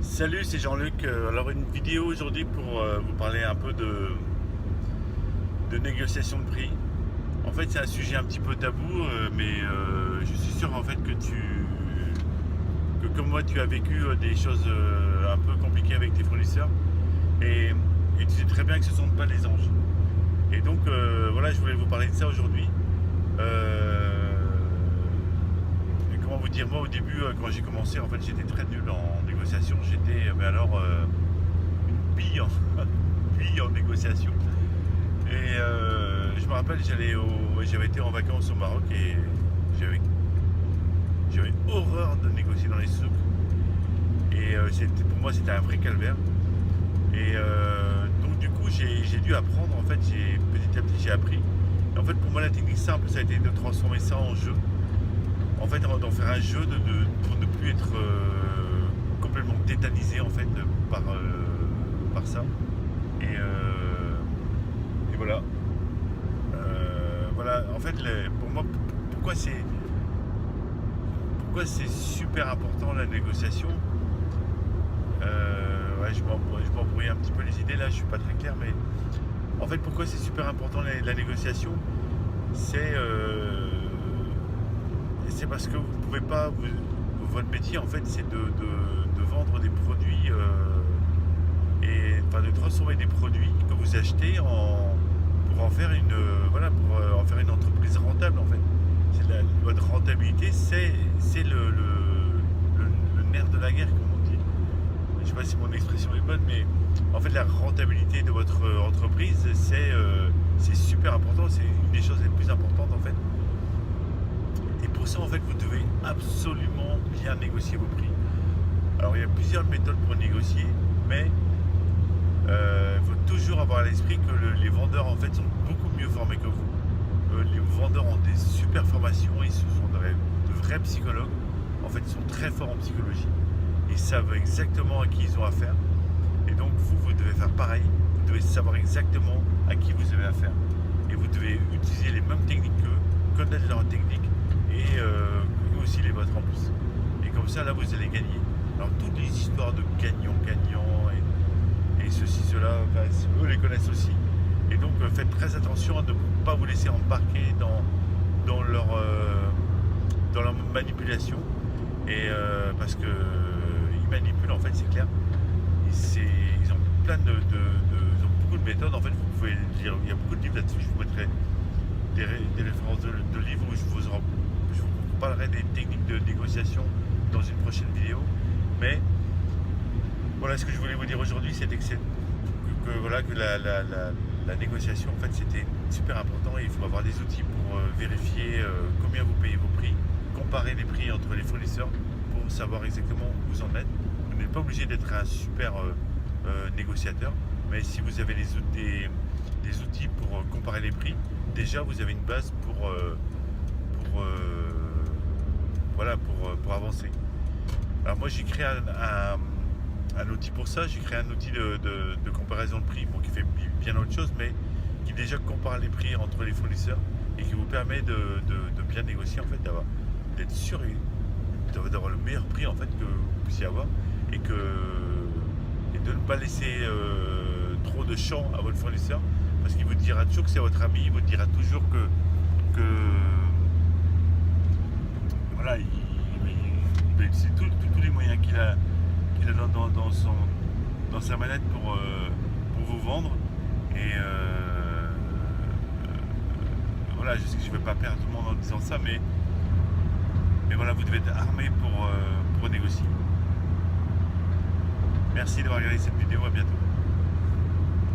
Salut, c'est Jean-Luc. Alors une vidéo aujourd'hui pour vous parler un peu de négociation de prix. En fait, c'est un sujet un petit peu tabou, mais je suis sûr en fait que comme moi, tu as vécu des choses un peu compliquées avec tes fournisseurs et, et tu sais très bien que ce ne sont pas les anges. Et donc voilà, je voulais vous parler de ça aujourd'hui. Euh, et comment vous dire, moi au début, quand j'ai commencé, en fait, j'étais très nul en négociation. J'étais, mais alors, une bille en, bille en négociation. Et je me rappelle, j'avais été en vacances au Maroc et j'avais, j'avais horreur de négocier dans les souks. Et pour moi, c'était un vrai calvaire. Et donc, du coup, j'ai dû apprendre. En fait, petit à petit, j'ai appris. Et en fait, pour moi, la technique simple, ça a été de transformer ça en jeu. En fait, d'en faire un jeu pour ne plus être complètement tétanisé en fait par ça. Et, voilà. Voilà. En fait, pour moi, pourquoi c'est super important la négociation. Ouais, je m'embrouille un petit peu les idées là, je suis pas très clair, mais en fait, pourquoi c'est super important la négociation, c'est parce que vous pouvez pas, votre métier en fait, c'est de vendre des produits et enfin de transformer des produits que vous achetez pour en faire voilà, pour en faire une entreprise rentable en fait. Votre rentabilité, c'est le nerf de la guerre, comme on dit. Je sais pas si mon expression est bonne, mais en fait la rentabilité de votre entreprise, c'est super important, c'est une des choses les plus importantes en fait. Et pour ça, en fait, vous devez absolument bien négocier vos prix. Alors, il y a plusieurs méthodes pour négocier, mais il faut toujours avoir à l'esprit que les vendeurs, en fait, sont beaucoup mieux formés que vous. Les vendeurs ont des super formations, ils sont de vrais psychologues. En fait, ils sont très forts en psychologie. Ils savent exactement à qui ils ont affaire. Et donc, vous devez faire pareil. Vous devez savoir exactement à qui vous avez affaire. Et vous devez utiliser les mêmes techniques qu'eux, connaître leurs techniques et eux aussi les vôtres en plus. Et comme ça, là, vous allez gagner. Alors, toutes les histoires de gagnant-gagnant et ceci, cela, enfin, eux les connaissent aussi. Et donc, faites très attention à ne pas vous laisser embarquer dans leur manipulation. Et parce que ils manipulent, en fait, c'est clair. Ils ont plein ils ont beaucoup de méthodes. En fait, vous pouvez lire, il y a beaucoup de livres là-dessus. Je vous mettrai des références de livres où je vous parlerai des techniques de négociation dans une prochaine vidéo. Mais voilà, ce que je voulais vous dire aujourd'hui, c'était voilà, que la négociation, en fait, c'était super important et il faut avoir des outils pour vérifier combien vous payez vos prix, comparer les prix entre les fournisseurs pour savoir exactement où vous en êtes. Vous n'êtes pas obligé d'être un super négociateur, mais si vous avez des outils pour comparer les prix, déjà vous avez une base voilà, pour avancer. Alors moi j'ai créé un outil pour ça, j'ai créé un outil de comparaison de prix, bon, qui fait bien autre chose, mais qui déjà compare les prix entre les fournisseurs et qui vous permet de bien négocier, en fait, d'être sûr d'avoir le meilleur prix en fait que vous puissiez avoir et de ne pas laisser trop de champ à votre fournisseur, parce qu'il vous dira toujours que c'est votre ami, il vous dira toujours que voilà, il va utiliser tous les moyens qu'il a dans sa manette pour vous vendre. Et voilà, je sais que je ne vais pas perdre tout le monde en disant ça, mais voilà, vous devez être armé pour négocier. Merci d'avoir regardé cette vidéo, à bientôt.